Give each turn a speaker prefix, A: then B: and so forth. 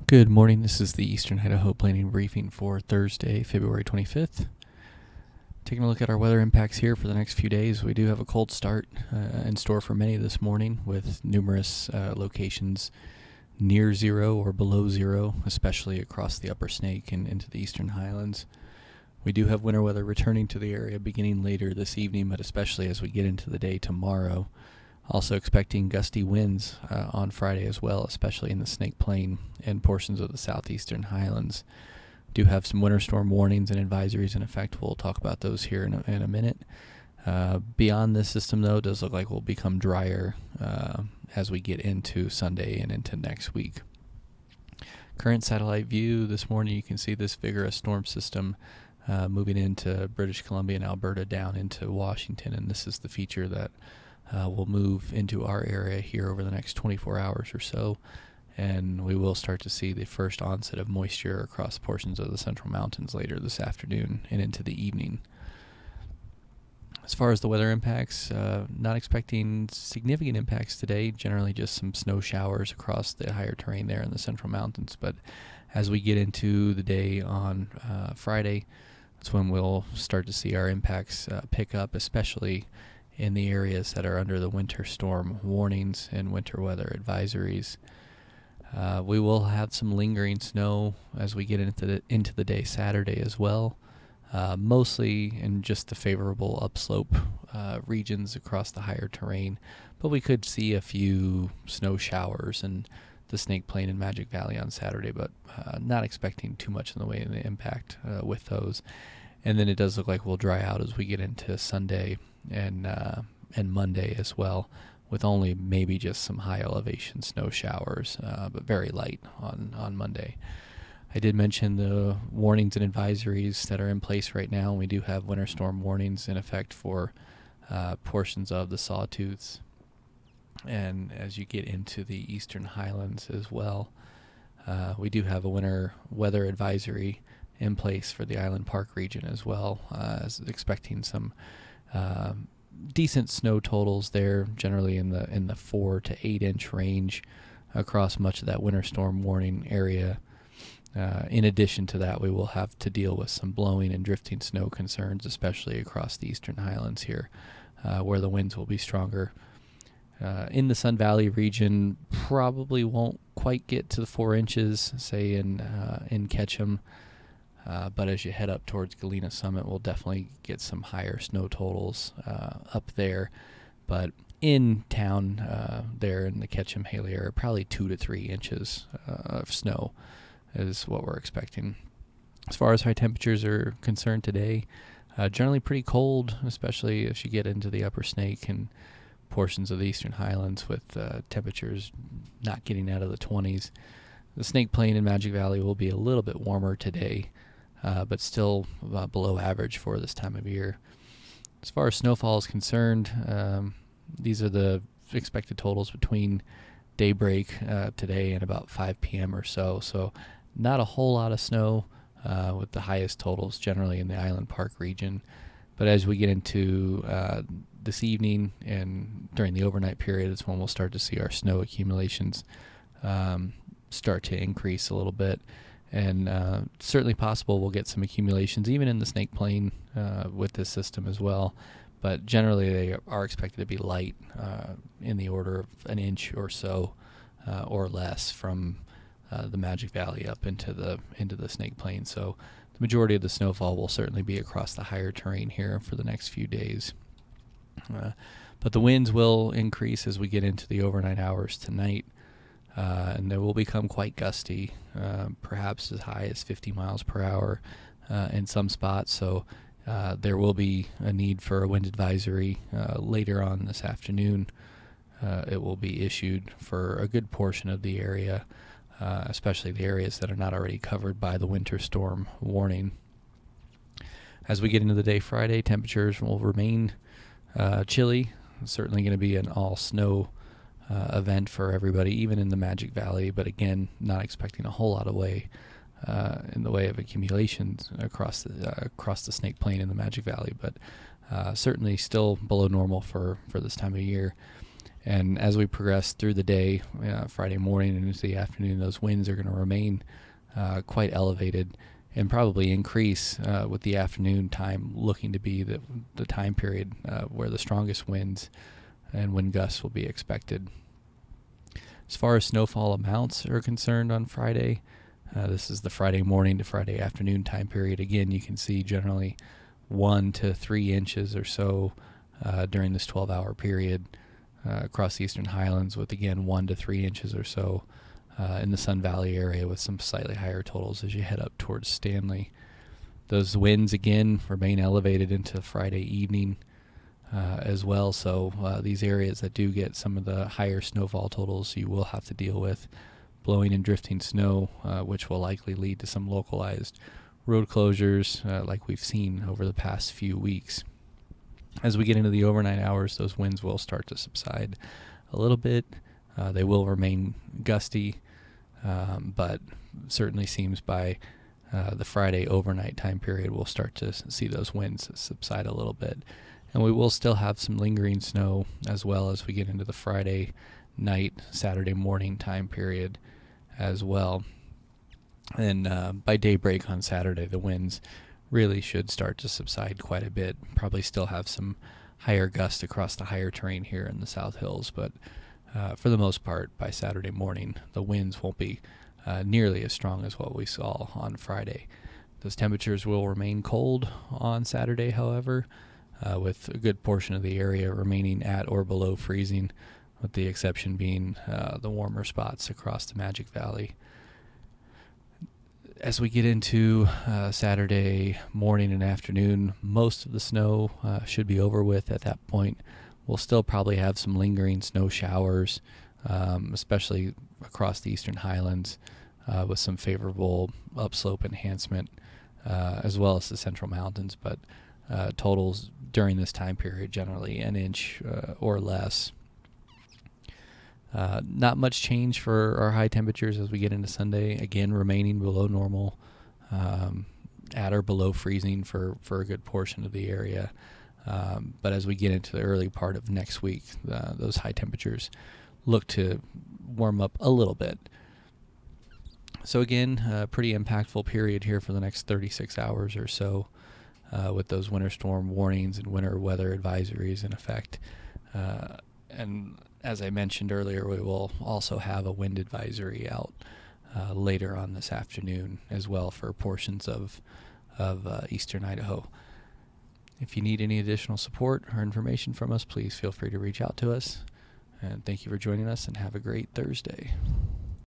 A: Good morning. This is the Eastern Idaho planning briefing for Thursday, February 25th. Taking a look at our weather impacts here for the next few days. We do have a cold start in store for many this morning, with numerous locations near zero or below zero, especially across the Upper Snake and into the Eastern Highlands. We do have winter weather returning to the area beginning later this evening, but especially as we get into the day tomorrow. Also expecting gusty winds on Friday as well, especially in the Snake Plain and portions of the southeastern highlands. Do have some winter storm warnings and advisories in effect. We'll talk about those here in a minute. Beyond this system, though, it does look like we'll become drier as we get into Sunday and into next week. Current satellite view this morning, you can see this vigorous storm system moving into British Columbia and Alberta down into Washington, and this is the feature that will move into our area here over the next 24 hours or so, and we will start to see the first onset of moisture across portions of the Central Mountains later this afternoon and into the evening. As far as the weather impacts, not expecting significant impacts today, generally just some snow showers across the higher terrain there in the Central Mountains, but as we get into the day on Friday, that's when we'll start to see our impacts pick up, especially in the areas that are under the winter storm warnings and winter weather advisories. We will have some lingering snow as we get into the day Saturday as well, mostly in just the favorable upslope regions across the higher terrain, but we could see a few snow showers in the Snake Plain and Magic Valley on Saturday, but not expecting too much in the way of the impact with those. And then it does look like we'll dry out as we get into Sunday and Monday as well, with only maybe just some high elevation snow showers, but very light on Monday. I did mention the warnings and advisories that are in place right now. We do have winter storm warnings in effect for portions of the Sawtooths, and as you get into the Eastern Highlands as well, we do have a winter weather advisory in place for the Island Park region as well, as expecting some decent snow totals there, generally in the 4 to 8 inch range across much of that winter storm warning area. In addition to that, we will have to deal with some blowing and drifting snow concerns, especially across the Eastern Highlands here, where the winds will be stronger. In the Sun Valley region, probably won't quite get to the 4 inches, say in Ketchum. But as you head up towards Galena Summit, we'll definitely get some higher snow totals up there. But in town there in the Ketchum-Haley area, probably 2 to 3 inches of snow is what we're expecting. As far as high temperatures are concerned today, generally pretty cold, especially as you get into the Upper Snake and portions of the Eastern Highlands, with temperatures not getting out of the 20s. The Snake Plain and Magic Valley will be a little bit warmer today, but still below average for this time of year. As far as snowfall is concerned, these are the expected totals between daybreak today and about 5 p.m. or so. So not a whole lot of snow, with the highest totals generally in the Island Park region. But as we get into this evening and during the overnight period, is when we'll start to see our snow accumulations start to increase a little bit. And certainly possible we'll get some accumulations even in the Snake Plain with this system as well. But generally they are expected to be light, in the order of an inch or so or less from the Magic Valley up into the Snake Plain. So the majority of the snowfall will certainly be across the higher terrain here for the next few days. But the winds will increase as we get into the overnight hours tonight. And they will become quite gusty, perhaps as high as 50 miles per hour in some spots. So there will be a need for a wind advisory later on this afternoon. It will be issued for a good portion of the area, especially the areas that are not already covered by the winter storm warning. As we get into the day Friday, temperatures will remain chilly. It's certainly going to be an all-snow event for everybody, even in the Magic Valley, but again, not expecting a whole lot of in the way of accumulations across the Snake Plain and the Magic Valley, but certainly still below normal for this time of year. And as we progress through the day, Friday morning and into the afternoon, those winds are going to remain quite elevated and probably increase with the afternoon time, looking to be the time period where the strongest winds and wind gusts will be expected. As far as snowfall amounts are concerned on Friday, this is the Friday morning to Friday afternoon time period. Again, you can see generally 1 to 3 inches or so during this 12-hour period across the Eastern Highlands, with again 1 to 3 inches or so in the Sun Valley area, with some slightly higher totals as you head up towards Stanley. Those winds again remain elevated into Friday evening as well, so these areas that do get some of the higher snowfall totals you will have to deal with blowing and drifting snow, which will likely lead to some localized road closures like we've seen over the past few weeks. As we get into the overnight hours, those winds will start to subside a little bit. They will remain gusty, but certainly seems by the Friday overnight time period, we'll start to see those winds subside a little bit. And we will still have some lingering snow as well as we get into the Friday night, Saturday morning time period as well. And by daybreak on Saturday, the winds really should start to subside quite a bit. Probably still have some higher gusts across the higher terrain here in the South Hills, but for the most part, by Saturday morning, the winds won't be nearly as strong as what we saw on Friday. Those temperatures will remain cold on Saturday, however, with a good portion of the area remaining at or below freezing, with the exception being the warmer spots across the Magic Valley. As we get into Saturday morning and afternoon, most of the snow should be over with at that point. We'll still probably have some lingering snow showers, especially across the Eastern Highlands, with some favorable upslope enhancement, as well as the Central Mountains, but totals during this time period generally an inch or less. Not much change for our high temperatures as we get into Sunday, again remaining below normal, at or below freezing for a good portion of the area. But as we get into the early part of next week, those high temperatures look to warm up a little bit. So again, a pretty impactful period here for the next 36 hours or so, with those winter storm warnings and winter weather advisories in effect. And as I mentioned earlier, we will also have a wind advisory out later on this afternoon as well for portions of eastern Idaho. If you need any additional support or information from us, please feel free to reach out to us. And thank you for joining us, and have a great Thursday.